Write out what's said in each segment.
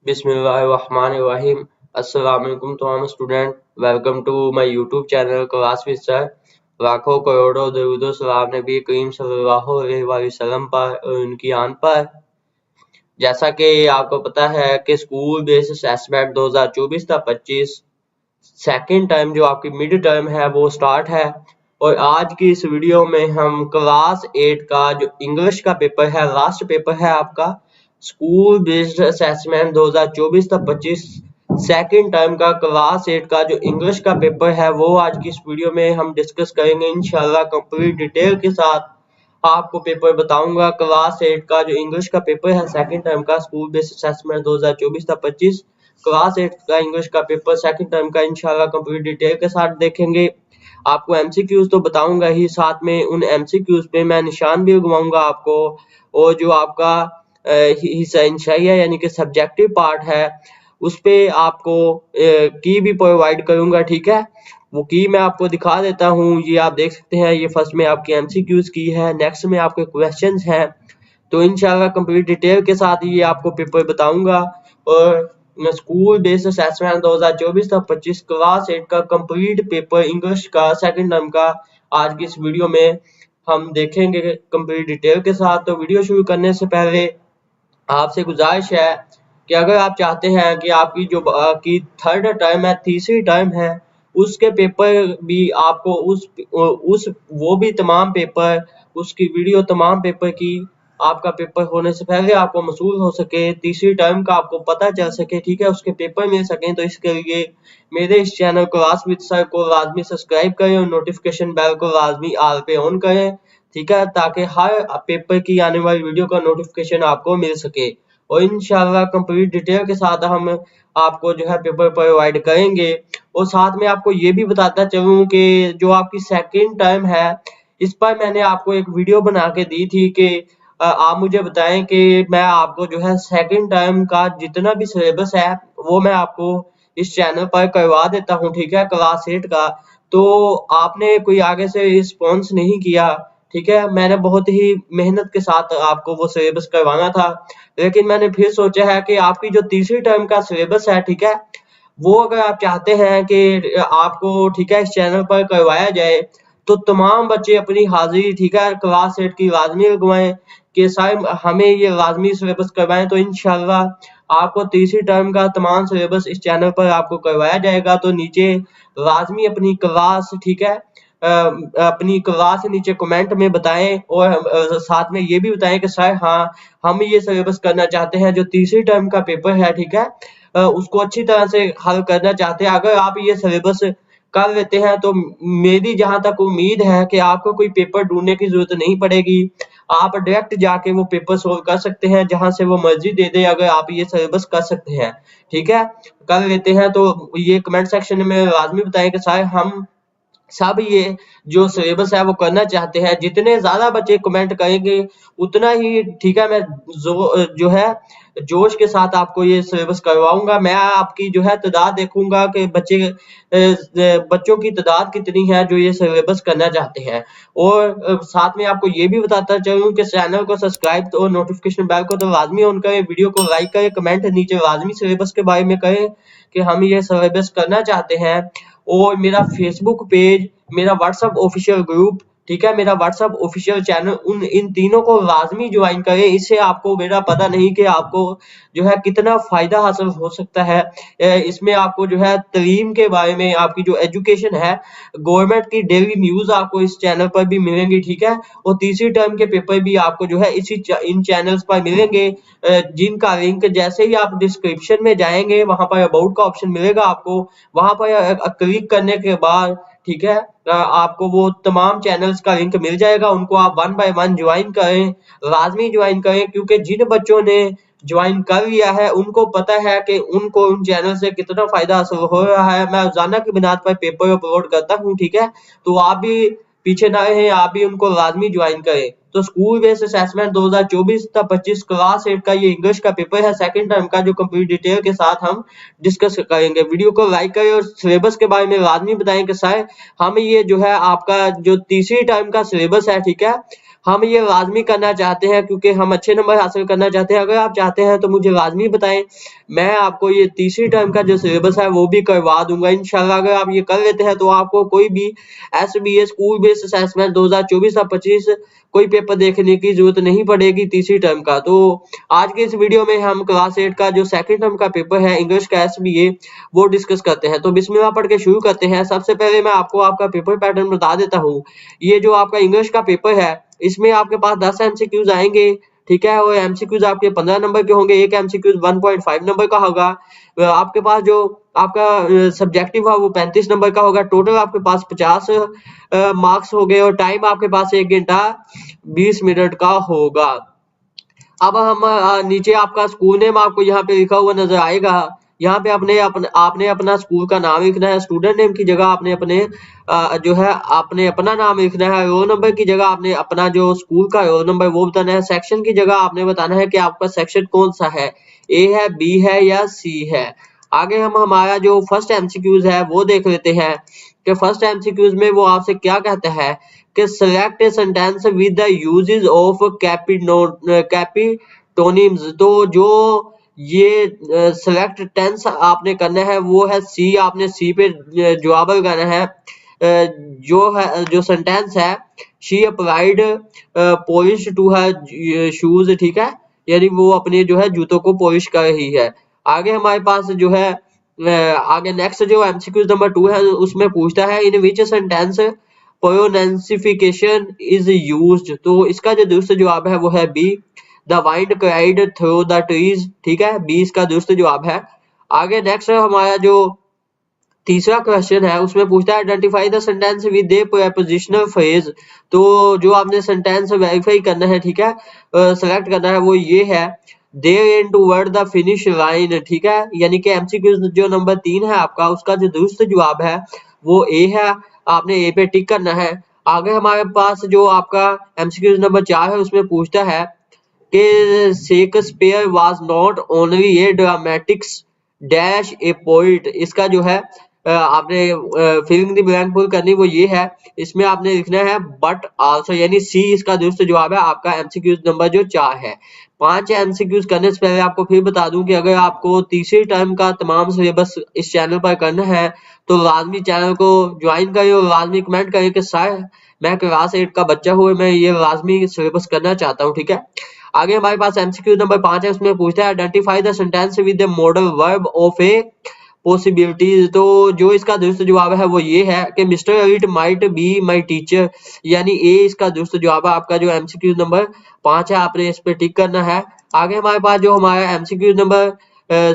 बिस्मिल्लाहिर्रहमानिर्रहीम। अस्सलाम वालेकुम तमाम student, welcome to my YouTube channel class with sir. लाखों करोड़ों दरूदो सलाम नबी करीम सल्लल्लाहु अलैहि वसल्लम पर और उनकी आन पर। जैसा कि आपको पता है कि school based assessment 2024-25 second time जो आपकी मिड टर्म है वो स्टार्ट है। और आज की इस वीडियो में हम क्लास 8 का जो इंग्लिश का पेपर है, लास्ट पेपर है आपका school based assessment 2024-25 second time का क्लास 8 का जो इंग्लिश का पेपर है वो आज की इस वीडियो में हम डिस्कस करेंगे इंशाल्लाह कंप्लीट डिटेल के साथ। आपको पेपर बताऊंगा क्लास 8 का जो इंग्लिश का पेपर है सेकंड टाइम का स्कूल बेस्ड असेसमेंट 2024-25 क्लास 8 का इंग्लिश का पेपर सेकंड टर्म का इंशाल्लाह कंप्लीट डिटेल के साथ देखेंगे। आपको एमसीक्यूज तो बताऊंगा ही, साथ में उन एमसीक्यूज पे मैं निशान भी लगवाऊंगा आपको। और जो आपका हिस्सा इंशाइया यानी कि सब्जेक्टिव पार्ट है उस पे आपको की भी प्रोवाइड करूंगा, ठीक है। वो की मैं आपको दिखा देता हूँ, ये आप देख सकते हैं। ये फर्स्ट में आपकी एमसीक्यूज की है, नेक्स्ट में आपके क्वेश्चंस हैं। तो इंशाल्लाह कंप्लीट डिटेल के साथ ये आपको पेपर बताऊंगा। और स्कूल बेस्ड असेसमेंट 2024-25 क्लास 8 का कंप्लीट पेपर इंग्लिश का सेकंड टर्म का आज की इस वीडियो में हम देखेंगे कंप्लीट डिटेल के साथ। तो वीडियो शुरू करने से पहले आपसे गुजारिश है कि अगर आप चाहते हैं कि आपकी जो की थर्ड टर्म है, तीसरी टर्म है, उसके पेपर भी आपको उस वो भी तमाम पेपर उसकी वीडियो तमाम पेपर की आपका पेपर होने से पहले आपको मसूल हो सके, तीसरी टर्म का आपको पता चल सके, ठीक है, उसके पेपर मिल सके। तो इसके लिए मेरे इस चैनल क्लास विद सर को लाजमी सब्सक्राइब करें और नोटिफिकेशन बेल को लाजमी ऑल पे ऑन करें, ठीक है, ताकि हर पेपर की आने वाली वीडियो का नोटिफिकेशन आपको मिल सके। और इंशाल्लाह कंप्लीट डिटेल के साथ हम आपको जो है पेपर प्रोवाइड करेंगे। और साथ में आपको ये भी बताता चलूं कि जो आपकी सेकंड टर्म है इस पर मैंने आपको एक वीडियो बना के दी थी कि आप मुझे बताएं कि मैं आपको जो है सेकंड टर्म का जितना भी सिलेबस है वो मैं आपको इस चैनल पर करवा देता हूं, ठीक है, क्लास 8 का। तो आपने कोई आगे से रिस्पॉन्स नहीं किया, ठीक है। मैंने बहुत ही मेहनत के साथ आपको वो सिलेबस करवाना था, लेकिन मैंने फिर सोचा है कि आपकी जो तीसरी टर्म का सिलेबस है, ठीक है, वो अगर आप चाहते हैं कि आपको, ठीक है, इस चैनल पर करवाया जाए तो तमाम बच्चे अपनी हाजिरी, ठीक है, क्लास 8 की लाजमी लगवाएं कि साहब हमें ये लाजमी सिलेबस करवाएं। तो इंशाल्लाह आपको तीसरी टर्म का तमाम सिलेबस इस चैनल पर आपको करवाया जाएगा। तो नीचे लाजमी अपनी क्लास, ठीक है, अपनी क्लास नीचे कमेंट में बताएं और साथ में ये भी बताएं कि सर हाँ हम ये सिलेबस करना चाहते हैं, जो तीसरी टर्म का पेपर है, ठीक है, उसको अच्छी तरह से हल करना चाहते हैं। अगर आप ये सिलेबस कर लेते हैं तो मेरी जहां तक उम्मीद है कि आपको कोई पेपर ढूंढने की जरूरत नहीं पड़ेगी। आप डायरेक्ट जाके वो पेपर सोल्व कर सकते हैं जहां से वो मर्जी दे दे, अगर आप ये सिलेबस कर सकते हैं, ठीक है, कर लेते हैं। तो ये कमेंट सेक्शन में लाजमी बताएं कि सर हम सब ये जो सिलेबस है वो करना चाहते हैं। जितने ज्यादा बच्चे कमेंट करेंगे उतना ही, ठीक है, मैं जो है जोश के साथ आपको ये सिलेबस करवाऊंगा। मैं आपकी जो है तादाद देखूंगा कि बच्चों की तादाद कितनी है जो ये सिलेबस करना चाहते हैं। और साथ में आपको ये भी बताता चलूं कि चैनल को सब्सक्राइब और नोटिफिकेशन बेल को तो लाजमी ऑन करें, वीडियो को लाइक करें, कमेंट नीचे लाजमी सिलेबस के बारे में करें कि हम ये सिलेबस करना चाहते हैं। और मेरा फेसबुक पेज, मेरा व्हाट्सएप ऑफिशियल ग्रुप, ठीक है, मेरा व्हाट्सएप ऑफिशियल चैनल, उन इन तीनों को लाजमी ज्वाइन करें। इससे आपको मेरा पता नहीं कि आपको जो है कितना फायदा हासिल हो सकता है। इसमें आपको जो है तालीम के बारे में, आपकी जो एजुकेशन है, गवर्नमेंट की डेली न्यूज आपको इस चैनल पर भी मिलेंगी, ठीक है। और तीसरी टर्म के पेपर भी आपको जो है इन चैनल्स पर मिलेंगे, जिनका लिंक जैसे ही आप डिस्क्रिप्शन में जाएंगे वहां पर अबाउट का ऑप्शन मिलेगा आपको, वहां पर क्लिक करने के बाद, ठीक है, आपको वो तमाम चैनल्स का लिंक मिल जाएगा। उनको आप वन बाय वन ज्वाइन करें, लाजमी ज्वाइन करें, क्योंकि जिन बच्चों ने ज्वाइन कर लिया है उनको पता है कि उनको उन चैनल से कितना फायदा हासिल हो रहा है। मैं रोजाना की बुनियाद पर पेपर अपलोड करता हूँ, ठीक है, तो आप भी पीछे ना रहे, आप भी उनको लाजमी ज्वाइन करें। तो स्कूल बेस्ड असेसमेंट 2024-25 क्लास 8 का ये इंग्लिश का पेपर है सेकंड टर्म का, जो कंप्लीट डिटेल के साथ हम डिस्कस करेंगे। वीडियो को लाइक करें और सिलेबस के बारे में लाजमी बताएं कि सर हम ये जो है आपका जो तीसरी टर्म का सिलेबस है, ठीक है, हम ये लाजमी करना चाहते हैं क्योंकि हम अच्छे नंबर हासिल करना चाहते हैं। अगर आप चाहते हैं तो मुझे लाजमी बताएं, मैं आपको ये तीसरी टर्म का जो सिलेबस है वो भी करवा दूंगा इंशाल्लाह। अगर आप ये कर लेते हैं तो आपको कोई भी SBS स्कूल बेस्ड असेसमेंट 2024 या 25 कोई पेपर देखने की जरूरत नहीं पड़ेगी तीसरी टर्म का। तो आज के इस वीडियो में हम क्लास 8 का जो सेकंड टर्म का पेपर है इंग्लिश का SBA वो डिस्कस करते हैं। तो बिस्मिल्लाह पढ़ के शुरू करते हैं। सबसे पहले मैं आपको आपका पेपर पैटर्न बता देता हूँ। ये जो आपका इंग्लिश का पेपर है इसमें आपके पास 10 MCQs आएंगे, ठीक है, और MCQs आपके 15 नंबर के होंगे। एक MCQ 1.5 नंबर का होगा। आपके पास जो आपका सब्जेक्टिव है वो 35 नंबर का होगा। टोटल आपके पास 50 मार्क्स हो गए और टाइम आपके पास 1 घंटा 20 मिनट का होगा। अब हम नीचे आपका स्कूल नेम आपको यहाँ पे लिखा हुआ नजर आएगा। यहाँ पे आपने अपना स्कूल का नाम लिखना है। स्टूडेंट नेम की जगह आपने अपने जो है आपने अपना नाम लिखना है। रोल नंबर की जगह आपने अपना जो स्कूल का रोल नंबर वो बताना है। सेक्शन की जगह आपने बताना है कि आपका सेक्शन कौन सा है, A है, B है या C है। आगे हम हमारा जो फर्स्ट MCQs है वो देख लेते हैं कि फर्स्ट MCQs में वो आपसे क्या कहता है कि select a sentence with the uses of capitonyms। तो जो ये select tense आपने करना है वो है C। आपने C पे जवाब लगाना है। जो सेंटेंस है she applied polish to her shoes, ठीक है, यानी वो अपने जो है जूतों को पॉलिश कर रही है। आगे हमारे पास जो है आगे नेक्स्ट जो MCQ नंबर 2 है उसमें पूछता है in which sentence personification is used. तो इसका जो दुरुस्त जवाब है वो है B, the wind cried through the trees, ठीक है, बी इसका दुरुस्त जवाब है। आगे नेक्स्ट हमारा जो तीसरा क्वेश्चन है उसमें पूछता है identify the sentence with A prepositional phrase. तो जो आपने सेंटेंस वेरीफाई करना है, ठीक है, सेलेक्ट करना है वो ये है there and toward the finish line, ठीक है, यानी कि MCQ जो नंबर 3 है आपका उसका जो दुरुस्त जवाब है वो ए है। आपने ए पे टिक करना है। आगे हमारे पास जो आपका MCQ नंबर 4 है उसमें पूछता है कि Shakespeare was not only A dramatics dash a poet. इसका जो है आपने फिलिंग द ब्लैंक फुल करनी वो ये है। इसमें आपने लिखना है बट आल्सो, यानी सी इसका दुरुस्त जवाब है आपका MCQ नंबर जो 4 है। 5 MCQs करने से पहले आपको फिर बता दूं कि अगर आपको तीसरी टर्म का तमाम सिलेबस इस चैनल पर करना है तो लाजमी चैनल को ज्वाइन करें और लाजमी कमेंट करें कि सर मैं क्लास 8 का बच्चा हूँ, मैं ये लाजमी सिलेबस करना चाहता हूँ, ठीक है। आगे हमारे पास MCQ नंबर 5 है उसमें पूछता है identify the sentence with the modal verb of A possibilities. तो जो इसका दुरुस्त जवाब है वो ये है कि mister elite might be my teacher, यानी ए इसका दुरुस्त जवाब है आपका जो MCQ नंबर 5 है। आपने इस पे टिक करना है। आगे हमारे पास जो हमारा MCQ नंबर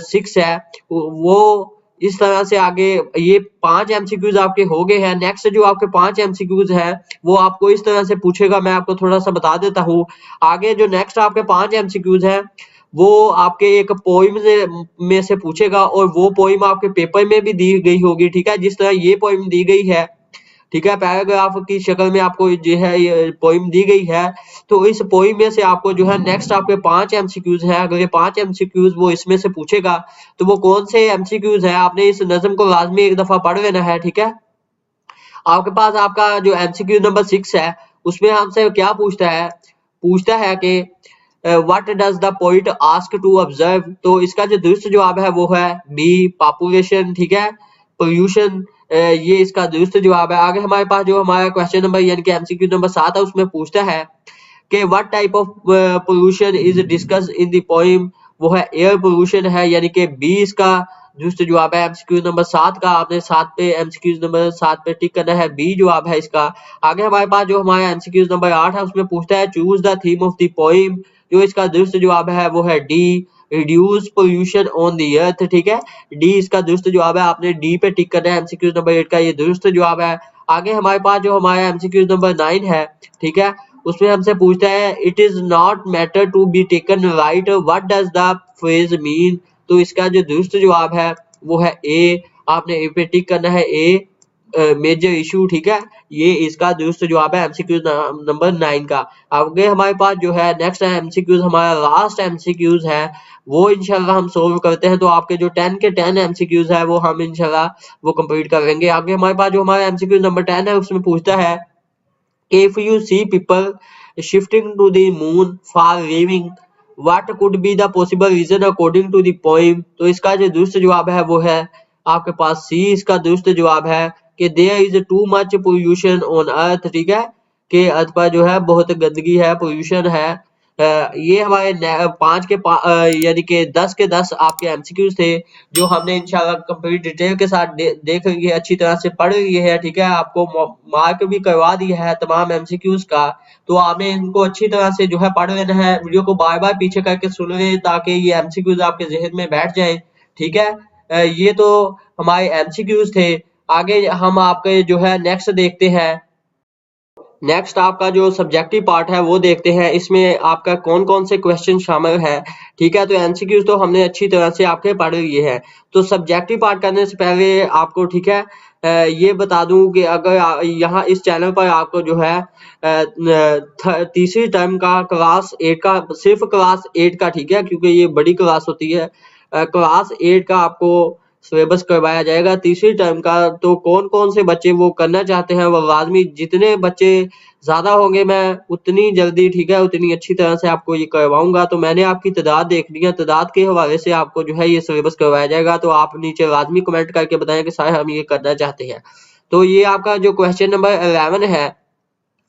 6 है वो इस तरह से आगे ये 5 MCQs आपके हो गए हैं। नेक्स्ट जो आपके 5 MCQs है वो आपको इस तरह से पूछेगा, मैं आपको थोड़ा सा बता देता हूँ। आगे जो नेक्स्ट आपके 5 MCQs है वो आपके एक पोइम में से पूछेगा और वो पोइम आपके पेपर में भी दी गई होगी, ठीक है, जिस तरह ये पोइम दी गई है, ठीक है, पैराग्राफ की शक्ल में आपको जो है ये पोइम दी गई है। तो इस पोइम में से आपको जो है नेक्स्ट आपके 5 MCQs है। अगर ये 5 MCQs वो इसमें से पूछेगा तो वो कौन से MCQs है आपने इस नज्म को लाजमी एक दफा पढ़ लेना है, ठीक है। आपके पास आपका जो MCQ नंबर 6 है उसमें हमसे क्या पूछता है कि what does the poet ask to observe. तो इसका जो दुरुस्त जवाब है वो है बी, पॉपुलेशन, ठीक है, पोल्यूशन, ये इसका दुरुस्त जवाब है। आगे हमारे पास जो हमारा क्वेश्चन नंबर यानी कि MCQ नंबर 7 है उसमें पूछता है कि what type of pollution is discussed in the poem. वो है एयर पोल्यूशन है, यानी कि बी इसका दुरुस्त जवाब है MCQ नंबर 7 का। आपने 7 पे MCQ नंबर 7 पे टिक करना है, बी जवाब है इसका। आगे हमारे पास जो हमारा MCQ नंबर 8 है उसमें पूछता है choose the theme of the poem. जो इसका दुरुस्त जवाब है वो है D, reduce pollution on the earth, ठीक है, डी इसका दुरुस्त जवाब है। आपने डी पे टिक करना है, MCQ नंबर 8 का ये दुरुस्त जवाब है। आगे हमारे पास जो हमारा MCQ नंबर 9 है, ठीक है, उसमें हमसे पूछता है it is not matter to be taken right, what does the phrase mean. तो इसका जो दुरुस्त जवाब है वो है ए। आपने ए पे टिक करना है, ए मेजर इशू, ठीक है, ये इसका दुरुस्त जवाब है MCQ नंबर 9 का। आगे हमारे पास जो है नेक्स्ट MCQ हमारा लास्ट MCQ है वो इंशाल्लाह हम सोल्व करते हैं। तो आपके जो 10 के 10 MCQ है वो हम इंशाल्लाह वो कंप्लीट करेंगे। आगे हमारे पास जो हमारा MCQ नंबर 10 है उसमें पूछता है if you see people shifting to the moon for living, what could be the possible reason according to the poem. तो इसका जो दुरुस्त जवाब है वो है आपके पास सी। इसका दुरुस्त जवाब है कि there is too much pollution on earth, ठीक है, कि अर्थ पर जो है बहुत गंदगी है, पोल्यूशन है। ये हमारे 5 के यानी कि 10 के 10 आपके एमसीक्यूज थे, जो हमने इंशाल्लाह कंप्लीट डिटेल के साथ देख लिए, अच्छी तरह से पढ़ लिए है, ठीक है। आपको मार्क भी करवा दिया है तमाम एमसीक्यूज का, तो आपने इनको अच्छी तरह से जो है पढ़ लेना है। वीडियो को बार बार पीछे करके सुन लें ताकि ये एमसीक्यूज आपके जहन में बैठ जाए, ठीक है। ये तो हमारे एमसीक्यूज थे। आगे हम आपके जो है नेक्स्ट देखते हैं। नेक्स्ट आपका जो सब्जेक्टिव पार्ट है वो देखते हैं, इसमें आपका कौन कौन से क्वेश्चन शामिल है, ठीक है। तो एमसीक्यूज तो हमने अच्छी तरह से आपके पढ़ लिए हैं। तो सब्जेक्टिव पार्ट करने से पहले आपको, ठीक है, ये बता दूं कि अगर यहाँ इस चैनल पर आपको जो है तीसरी टर्म का क्लास 8 का, सिर्फ क्लास 8 का, ठीक है, क्योंकि ये बड़ी क्लास होती है, क्लास 8 का आपको सिलेबस करवाया जाएगा तीसरी टर्म का। तो कौन कौन से बच्चे वो करना चाहते हैं वो लाजमी, जितने बच्चे ज्यादा होंगे मैं उतनी जल्दी, ठीक है, उतनी अच्छी तरह से आपको ये करवाऊंगा। तो मैंने आपकी तादाद देख ली है, तादाद के हवाले से आपको जो है ये सिलेबस करवाया जाएगा। तो आप नीचे लाजमी कमेंट करके बताएं कि सर हम ये करना चाहते हैं। तो ये आपका जो क्वेश्चन नंबर 11 है,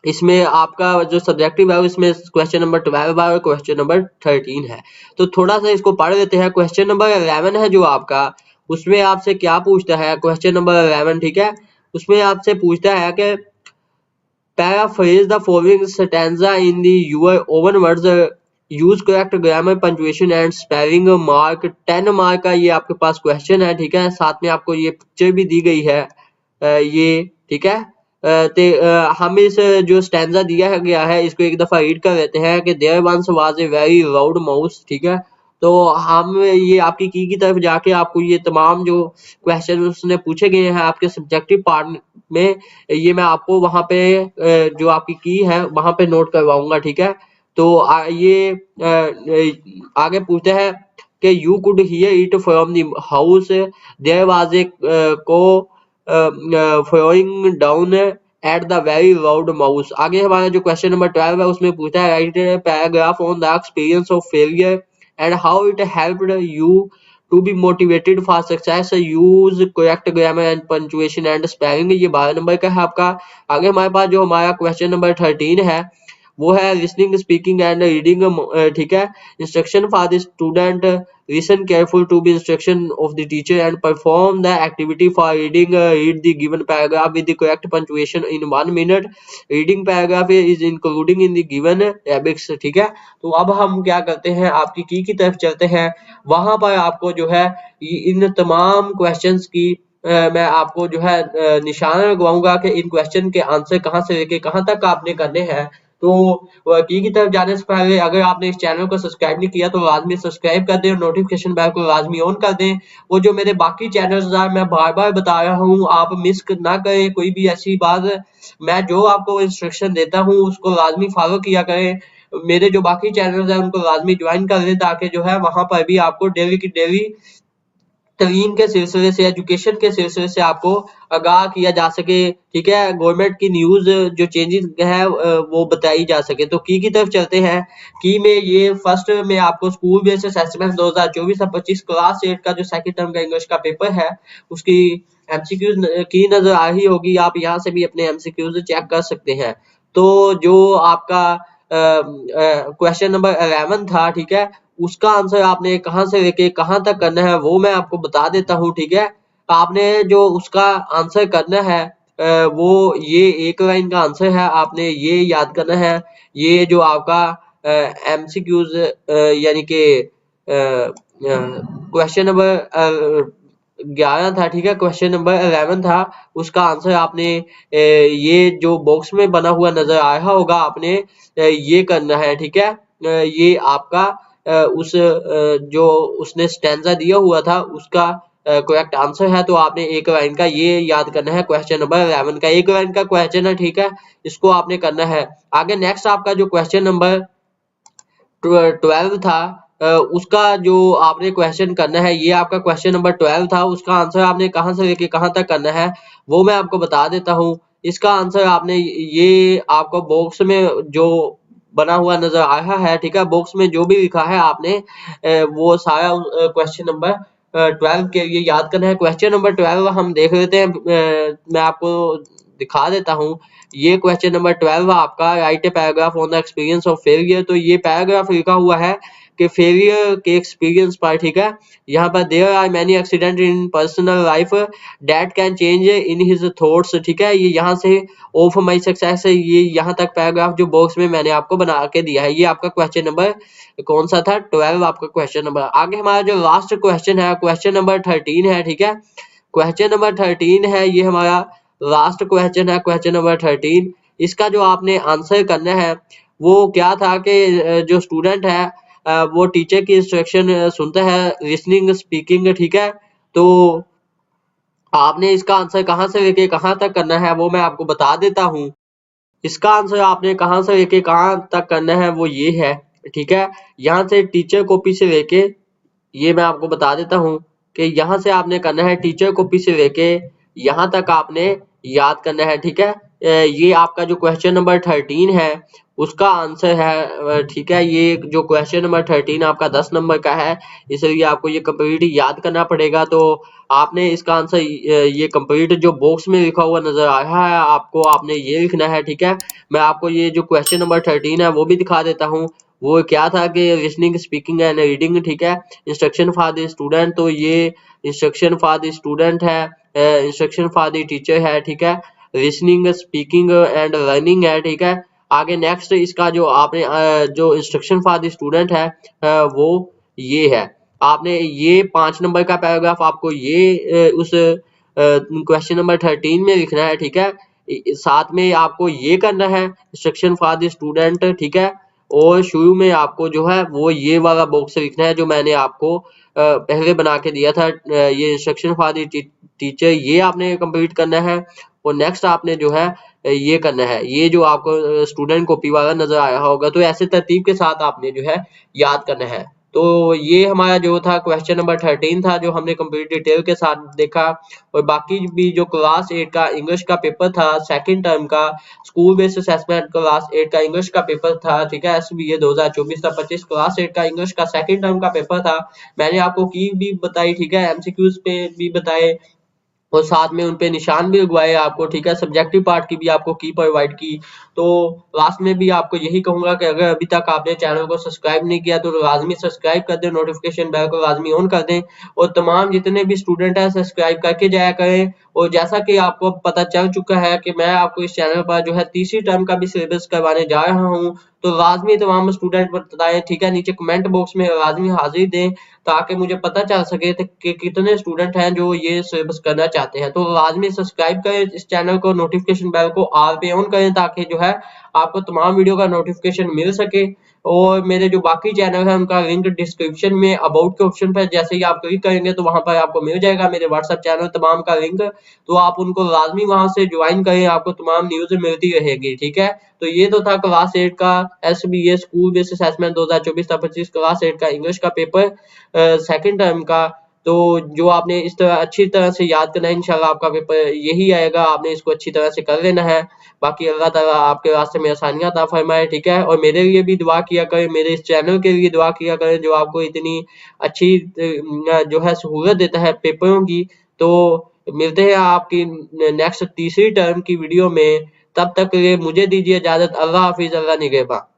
इसमें आपका जो सब्जेक्टिव है इसमें क्वेश्चन नंबर 12 है और क्वेश्चन नंबर 13 है। तो थोड़ा सा इसको पढ़ लेते हैं। क्वेश्चन नंबर 11 है जो आपका, उसमें आपसे क्या पूछता है, क्वेश्चन नंबर 11, ठीक है, उसमें आपसे पूछता है कि paraphrase the following stanza in the your oven words, use correct grammar punctuation and spelling. Mark 10 mark का ये आपके पास क्वेश्चन है, ठीक है। साथ में आपको ये पिक्चर भी दी गई है, ये, ठीक है। हम इस जो स्टैंजा दिया गया है इसको एक दफा रीड कर लेते हैं कि there once was a very loud mouse, ठीक है। तो हम ये आपकी की तरफ जाके आपको ये तमाम जो क्वेश्चन उसने पूछे गए हैं आपके सब्जेक्टिव पार्ट में, ये मैं आपको वहां पे जो आपकी की है वहां पे नोट करवाऊंगा, ठीक है। तो ये आगे पूछते हैं कि you could hear it from the house, there was a cow flowing down at the very loud mouth. आगे हमारा जो क्वेश्चन नंबर 12 है उसमें पूछता है write paragraph on the experience of failure and how it helped you to be motivated for success, use correct grammar and punctuation and spelling. ये 12 number का है आपका। आगे हमारे पास जो हमारा क्वेश्चन नंबर 13 है वो है लिसनिंग स्पीकिंग एंड रीडिंग, ठीक है। Instruction for the student, listen careful to be instruction of the teacher and perform the activity for reading, read the given paragraph with the correct punctuation in 1 minute, reading paragraph is including in the given topics, ठीक है। तो अब हम क्या करते हैं, आपकी की तरफ चलते हैं। वहां पर आपको जो है इन तमाम क्वेश्चंस की मैं आपको जो है निशान लगवाऊंगा कि इन क्वेश्चन के आंसर कहां से लेके कहां तक आपने करने हैं। तो की तरफ जाने से पहले अगर आपने इस चैनल को सब्सक्राइब नहीं किया तो लाजमी सब्सक्राइब कर दें और नोटिफिकेशन बेल को लाजमी ऑन कर दें। वो जो मेरे बाकी चैनल्स हैं मैं बार बार बता रहा हूँ, आप मिस ना करें कोई भी ऐसी बात। मैं जो आपको इंस्ट्रक्शन देता हूँ उसको लाजमी फॉलो किया करें। मेरे जो बाकी चैनल्स हैं उनको लाजमी ज्वाइन कर लें ताकि जो है वहां पर भी आपको डेली की डेली तलीम के सिलसिले से, एजुकेशन के सिलसिले से आपको आगाह किया जा सके, ठीक है। गवर्नमेंट की न्यूज जो चेंजेस है वो बताई जा सके। तो की तरफ चलते हैं। की में ये फर्स्ट में आपको स्कूल बेस्ड असेसमेंट 2024-25 क्लास 8 का जो सेकंड टर्म का इंग्लिश का पेपर है उसकी एमसीक्यूज की नजर आ रही होगी, आप यहाँ से भी अपने एमसीक्यूज चेक कर सकते हैं। तो जो आपका क्वेश्चन नंबर 11 था, ठीक है, उसका आंसर आपने कहां से लेके कहां तक करना है वो मैं आपको बता देता हूं, ठीक है। आपने जो उसका आंसर करना है वो ये एक लाइन का आंसर है, आपने ये याद करना है। ये जो आपका एमसीक्यूज यानी कि क्वेश्चन नंबर 11 था, ठीक है, क्वेश्चन नंबर 11 था, उसका आंसर आपने ये जो बॉक्स में बना हुआ नजर आ रहा होगा आपने ये करना है, ठीक है। ये आपका उस जो उसने स्टैंजा दिया हुआ था उसका करेक्ट आंसर है। तो आपने एक लाइन का ये याद करना है, क्वेश्चन नंबर 11 का एक लाइन का क्वेश्चन है, ठीक है, इसको आपने करना है। आगे नेक्स्ट आपका जो क्वेश्चन नंबर 12 था उसका जो आपने क्वेश्चन करना है, ये आपका क्वेश्चन नंबर 12 था, उसका आंसर आपने कहां से लेके कहां तक करना है वो मैं आपको बता देता हूं। इसका आंसर आपने ये आपको बॉक्स में जो बना हुआ नजर आ रहा है, ठीक है। बॉक्स में जो भी लिखा है आपने वो सारा क्वेश्चन नंबर 12 के लिए याद करना है। क्वेश्चन नंबर 12 हम देख लेते हैं। मैं आपको दिखा देता हूँ। ये क्वेश्चन नंबर 12 आपका, right a paragraph on the experience of failure. तो ये पैराग्राफ लिखा हुआ है कि फेलियर के एक्सपीरियंस पर, ठीक है। यहाँ पर there are many accident in personal life that can change in his thoughts, ठीक है। ये यहाँ से ऑफ माई सक्सेस है, ये यहाँ तक पैराग्राफ जो बॉक्स में मैंने आपको बना के दिया है। ये आपका क्वेश्चन नंबर कौन सा था? 12 आपका क्वेश्चन नंबर। आगे हमारा जो लास्ट क्वेश्चन है, क्वेश्चन नंबर 13 है, ठीक है। क्वेश्चन नंबर 13 है, ये हमारा लास्ट क्वेश्चन है, क्वेश्चन नंबर 13। इसका जो आपने आंसर करना है वो क्या था कि जो स्टूडेंट है वो टीचर की इंस्ट्रक्शन सुनता है, लिसनिंग स्पीकिंग, ठीक है। तो आपने इसका आंसर कहाँ से लेके कहाँ तक करना है वो मैं आपको बता देता हूँ। इसका आंसर आपने कहाँ से लेके कहाँ तक करना है वो ये है, ठीक है। यहाँ से टीचर कॉपी से लेके, ये मैं आपको बता देता हूँ कि यहाँ से आपने करना है टीचर कॉपी से लेके यहाँ तक आपने याद करना है, ठीक है। ये आपका जो क्वेश्चन नंबर 13 है उसका आंसर है, ठीक है। ये जो क्वेश्चन नंबर 13 आपका 10 नंबर का है, इसलिए आपको ये कंप्लीट याद करना पड़ेगा। तो आपने इसका आंसर ये कंप्लीट जो बॉक्स में लिखा हुआ नजर आ रहा है आपको, आपने ये लिखना है, ठीक है। मैं आपको ये जो क्वेश्चन नंबर 13 है वो भी दिखा देता हूँ। वो क्या था कि लिसनिंग स्पीकिंग एंड रीडिंग, ठीक है। इंस्ट्रक्शन फॉर द स्टूडेंट, तो ये इंस्ट्रक्शन फॉर द स्टूडेंट है, इंस्ट्रक्शन फॉर द टीचर है, ठीक है। लिसनिंग स्पीकिंग एंड लर्निंग है, ठीक है। आगे नेक्स्ट इसका जो आपने जो इंस्ट्रक्शन फॉर द स्टूडेंट है वो ये है। आपने ये 5 नंबर का पैराग्राफ आपको ये उस क्वेश्चन नंबर 13 में लिखना है, ठीक है। साथ में आपको ये करना है इंस्ट्रक्शन फॉर द स्टूडेंट, ठीक है। और शुरू में आपको जो है वो ये वाला बॉक्स लिखना है जो मैंने आपको पहले बना के दिया था, ये इंस्ट्रक्शन फॉर द टीचर, ये आपने कंप्लीट करना है। और नेक्स्ट आपने जो है ये करना है, ये जो आपको स्टूडेंट कॉपी वाला नजर आया होगा। तो ऐसे तरतीब के साथ आपने जो है याद करना है। तो ये हमारा जो था क्वेश्चन नंबर 13 था जो हमने कंप्लीट डिटेल के साथ देखा। और बाकी भी जो क्लास 8 का इंग्लिश का पेपर था सेकंड टर्म का, स्कूल बेस्ड असेसमेंट क्लास 8 का इंग्लिश का पेपर था, ठीक है। एसबीए 2024-25 क्लास 8 का इंग्लिश का सेकंड टर्म का पेपर था। मैंने आपको की भी बताई, ठीक है, एमसीक्यूज पे भी बताए और साथ में उनपे निशान भी लगवाए आपको, ठीक है। सब्जेक्टिव पार्ट की भी आपको की प्रोवाइड की। तो लास्ट में भी आपको यही कहूंगा कि अगर अभी तक आपने चैनल को सब्सक्राइब नहीं किया तो लाजमी सब्सक्राइब कर दें, नोटिफिकेशन बेल को लाजमी ऑन कर दें। और तमाम जितने भी स्टूडेंट हैं सब्सक्राइब करके जाया करें। और जैसा कि आपको पता चल चुका है कि मैं आपको इस चैनल पर जो है तीसरी टर्म का भी सिलेबस करवाने जा रहा हूँ। तो लाजमी तमाम स्टूडेंट बताएं, ठीक है। नीचे कमेंट बॉक्स में लाजमी हाजिरी दें ताकि मुझे पता चल सके कि कितने स्टूडेंट हैं जो ये सिलेबस करना चाहते हैं। तो लाजमी सब्सक्राइब करें इस चैनल को, नोटिफिकेशन बेल को ऑल पे ऑन करें ताकि जो है आपको तमाम वीडियो का नोटिफिकेशन मिल सके। और मेरे जो बाकी चैनल है उनका लिंक डिस्क्रिप्शन में अबाउट के ऑप्शन पर जैसे ही आप क्लिक करेंगे तो वहां पर आपको मिल जाएगा मेरे व्हाट्सएप चैनल तमाम का लिंक। तो आप उनको लाजमी वहां से ज्वाइन करें, आपको तमाम न्यूज मिलती रहेगी, ठीक है। तो ये तो था क्लास 8 का SBA school based assessment 2024-25 class 8 का इंग्लिश का पेपर सेकंड टर्म का। तो जो आपने इस तरह अच्छी तरह से याद करना है, इंशाल्लाह आपका पेपर यही आएगा, आपने इसको अच्छी तरह से कर लेना है। बाकी अल्लाह ताला आपके रास्ते में आसानियां अता फरमाए, ठीक है। और मेरे लिए भी दुआ किया करें, मेरे इस चैनल के लिए दुआ किया करें जो आपको इतनी अच्छी जो है सहूलत देता है पेपरों की। तो मिलते हैं आपकी नेक्स्ट तीसरी टर्म की वीडियो में, तब तक के लिए मुझे दीजिए इजाजत। अल्लाह हाफिज, अल्लाह निगहबान।